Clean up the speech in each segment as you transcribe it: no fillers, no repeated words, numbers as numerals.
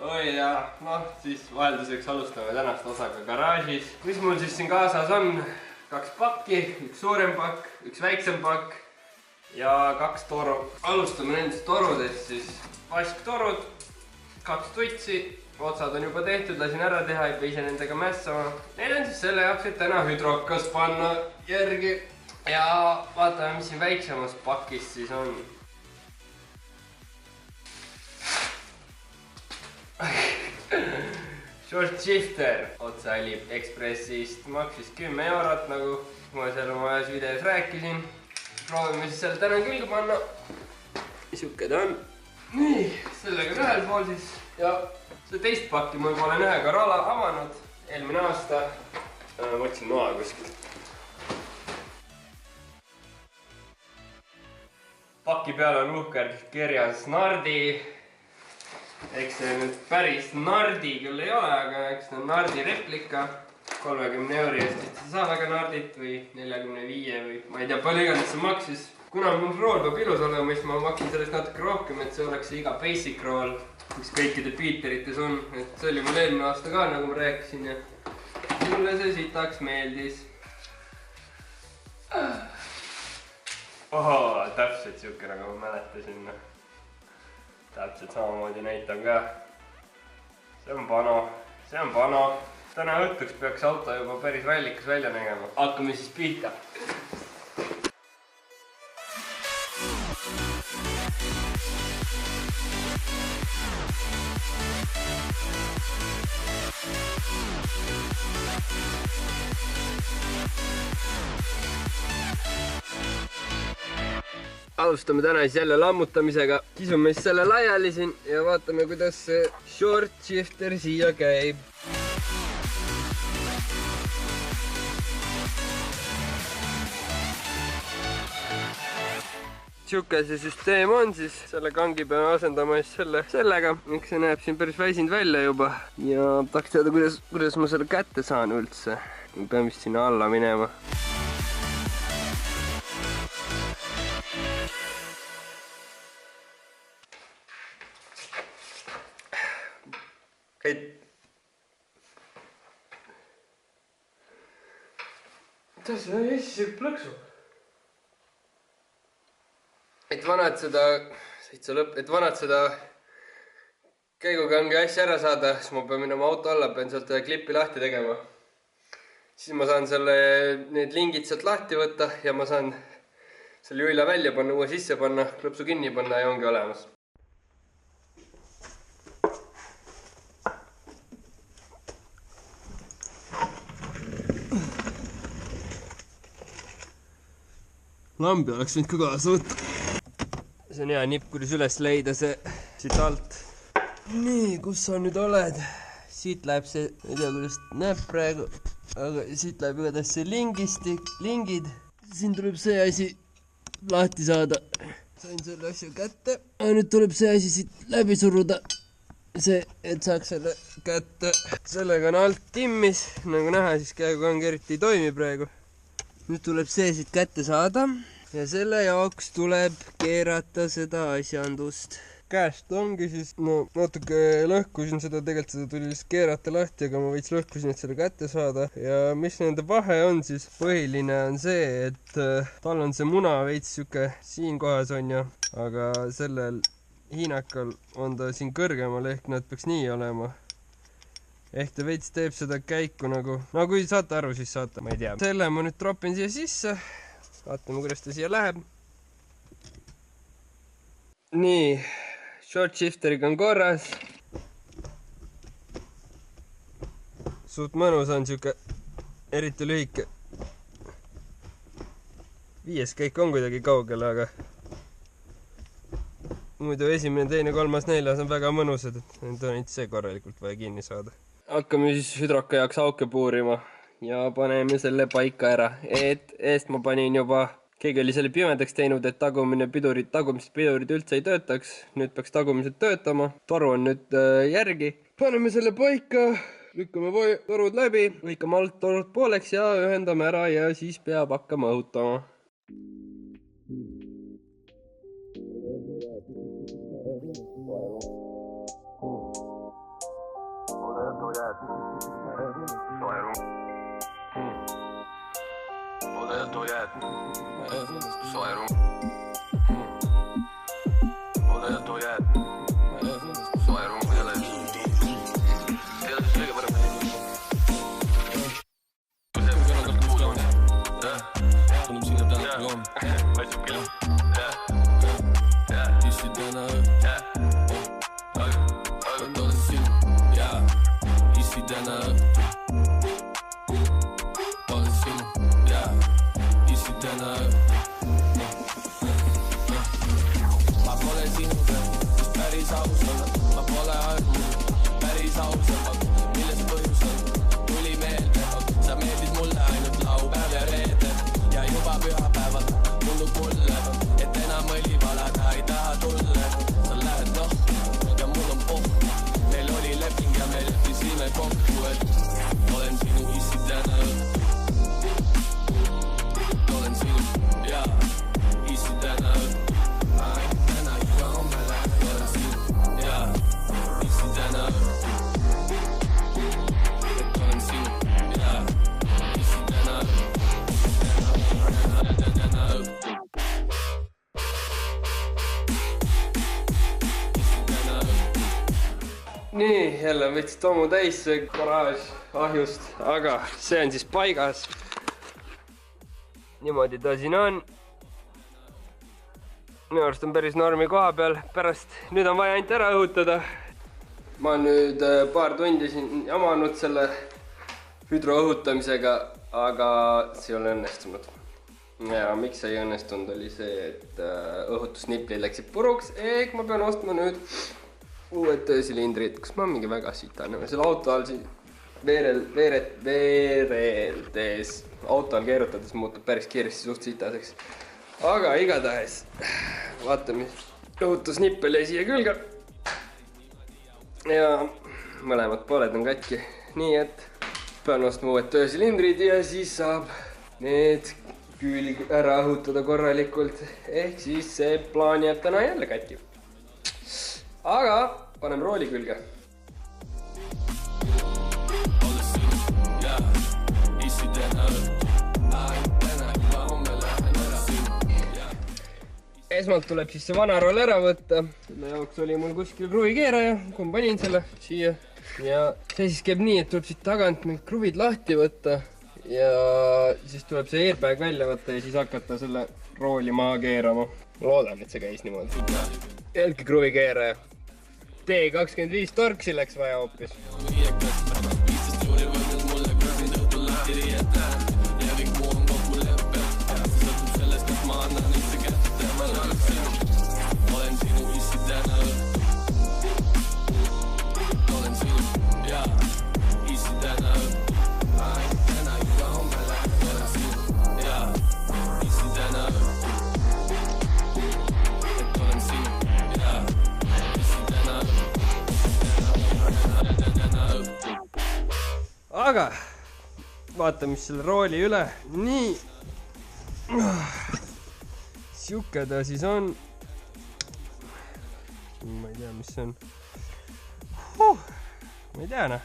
oi ja, noh, siis vahelduseks alustame tänast osaga garaažis. Mis mul siis siin kaasas on? 2 pakki, üks suurem pakk, üks väiksem pakk ja 2 toru. Alustame nendest torudest siis. Vasktorud, 2 tutsi, otsad on juba tehtud, lasin ära teha, ei pea ise nendega mässama. Need on siis selle jaoks, et täna hüdrokas panna järgi. Ja vaatame, mis siin väiksemas pakis siis on. Short shifter otse AliExpressist, maksis 10 €, nagu ma seal oma ühes videos rääkisin. Proovime siis selle täna külge panna. Siuke ta on. Nii, sellega on ühel pool siis. Ja see teist pakki ma juba olen ühe korra avanud. Eelmine aasta võtsin noa kuskilt. Paki peal on uhkelt kirjas Nardi. Eks see nüüd päris Nardi küll ei ole, aga eks see on Nardi replika. 30 € eest vist ei saa väga Nardit või 45 või ma ei tea, palju iganes see maksis. Kuna mul rool peab ilus olema, siis ma maksin sellest natuke rohkem, et see oleks iga basic rool, mis kõikide beaterites on. Et see oli mul eelmine aasta ka, nagu ma rääkisin ja mulle see sitaks meeldis. Ohoo, täpselt siuke nagu ma mäletasin. Täpselt samamoodi näitan ka. See on pano, see on pano. Täna õhtuks peaks auto juba päris rallikas välja nägema. Hakkame siis pihta. Alustame täna siis jälle lammutamisega. Kisume siis selle laiali siin ja vaatame, kuidas see short shifter siia käib. Siuke see süsteem on siis. Selle kangi peame asendama siis sellega. Miks see näeb siin päris väsinud välja juba. Ja tahaks teada, kuidas ma selle kätte saan üldse. Pean vist sinna alla minema. Mida see Eessi plõksub? Et vanad seda käigukangi asja ära saada, siis ma pean minema auto alla, pean sealt klippi lahti tegema. Siis ma saan need lingid sealt lahti võtta ja ma saan selle juila välja panna, uue sisse panna, klõpsu kinni panna ja ongi olemas. Lambi oleks võinud ka kaasa võtta. See on hea nipp, kuidas üles leida see siit alt. Nii, kus sa nüüd oled? Siit läheb see, ei tea, kuidas näeb praegu, aga siit läheb igatahes see lingid. Siin tuleb see asi lahti saada. Sain selle asja kätte. Nüüd tuleb see asi siit läbi suruda. See, et saaks selle kätte. Sellega on alt timmis. Nagu näha, siis käegukang eriti ei toimi praegu. Nüüd tuleb see siit kätte saada ja selle jaoks tuleb keerata seda asjandust. Käest ongi siis, natuke lõhkusin seda, tegelikult seda tuli lihtsalt keerata lahti, aga ma veits lõhkusin, et selle kätte saada. Ja mis nende vahe on siis, põhiline on see, et tal on see muna veits siuke siin kohas on ju, aga sellel hiinakal on ta siin kõrgemal, ehk nad peaks nii olema. Ehk ta veits teeb seda käiku nagu, no kui saate aru, siis saate, ma ei tea. Selle ma nüüd tropin siia sisse, vaatame, kuidas ta siia läheb. Nii, short shifteriga on korras. Suht mõnus on siuke, eriti lühike. 5. käik on kuidagi kaugel, aga muidu esimene, teine, 3., 4. on väga mõnusad, et nüüd on see korralikult vaja kinni saada. Hakkame siis hüdroka jaoks auke puurima ja paneme selle paika ära. Eest ma panin juba, keegi oli selle pimedaks teinud, et tagumised pidurid üldse ei töötaks. Nüüd peaks tagumised töötama. Toru on nüüd järgi. Paneme selle paika, lükkame torud läbi, lõikame alt torud pooleks ja ühendame ära ja siis peab hakkama õhutama. Nii, jälle võttis tomu täis see garaaž ahjust, aga see on siis paigas. Niimoodi ta siin on. Minu arust on päris normi koha peal. Pärast, nüüd on vaja ainult ära õhutada. Ma olen nüüd paar tundi siin jamanud selle hüdroõhutamisega, aga see ei ole õnnestunud. Ja miks see ei õnnestunud oli see, et õhutusniplid läksid puruks, ehk ma pean ostma nüüd uued töösilindrid, kus ma mingi väga sitane. Selle auto all siin veereldes auto all keerutades muutub päris kiiresti suht sitaseks. Aga igatahes, vaatame, õhutusnippel jäi siia külge. Ja mõlemad pooled on katki. Nii et pean ostma uued töösilindrid ja siis saab need külg ära õhutada korralikult. Ehk siis see plaan jääb täna jälle katki. Aga panem rooli külge. Esmalt tuleb siis see vana rool ära võtta. Selle jaoks oli mul kuskil kruvikeeraja, kui ma panin selle siia. Ja see siis käib nii, et tuleb siit tagant mingid kruvid lahti võtta. Ja siis tuleb see airbag välja võtta ja siis hakata selle rooli maha keerama. Ma loodan, et see käis niimoodi. Jälgi kruvikeeraja. T25 torksi läks vaja hoopis. Aga vaatame selle rooli üle. Nii. Siuke ta siis on. Ma ei tea, mis see on. Ma ei tea, noh.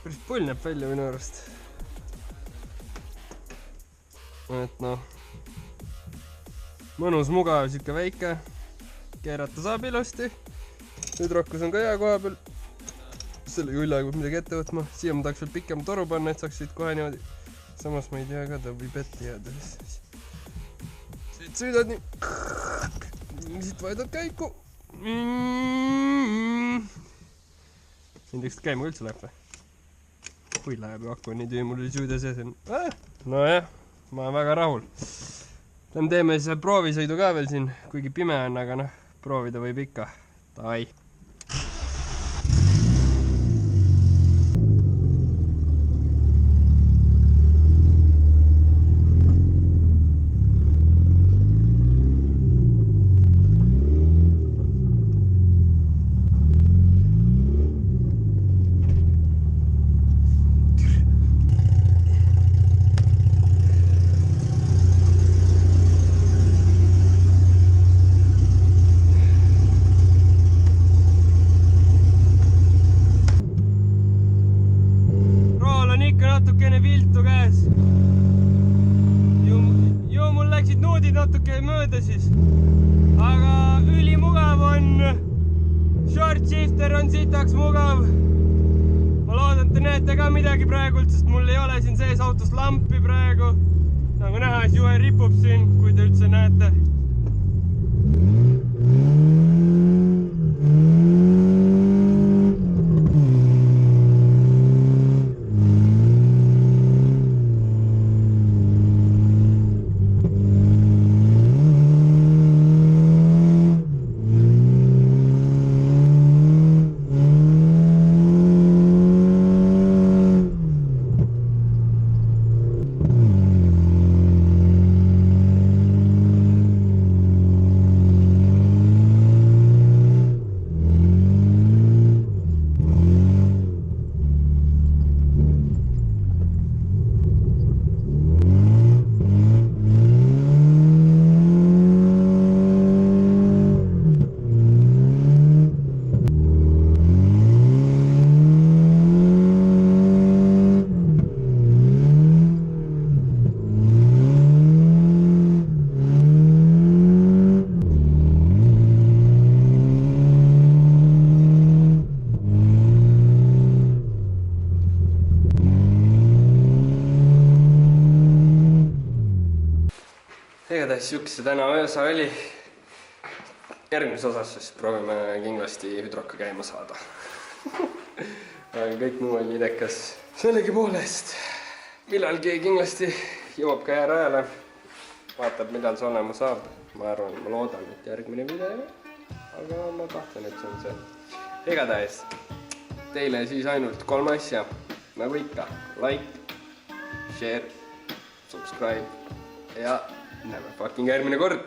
Päris pull näeb välja minu arust. Et noh. Mõnus, mugav, siuke väike. Keerata saab ilusti. Hüdrokus on ka hea koha peal. Selle jullega peab midagi ette võtma. Siia ma tahaks veel pikem toru panna, et saaks siit kohe niimoodi. Samas ma ei tea ka, ta võib ette jääda. Siit sõidad nii. Siit vaidad käiku. Indeks käima üldse läheb või? Kui läheb ju akku nii tüü, mul oli süüda sees. No jah, ma olen väga rahul. Teeme siis proovisõidu ka veel siin, kuigi pime on, aga noh, proovida võib ikka. Tai. vaata siis. Aga ülimugav on. Short shifter on sitaks mugav. Ma loodan, et te näete ka midagi praegult, sest mul ei ole siin sees autos lampi praegu. Nagu näha, siis juhe ripub siin, kui te üldse näete. Igatahes siukse täna öösa oli. Järgmises osas siis proovime kindlasti hüdroka käima saada. Aga kõik muu oli idekas. Sellegi poolest millalgi kindlasti jõuab ka jäärajale. Vaatab, millal see olema saab. Ma arvan, ma loodan, et järgmine video. Aga ma tahtlen, et see on see. Igatahes teile siis ainult 3 asja. Nagu ikka, like, share, subscribe ja näeme fucking järgmine kord.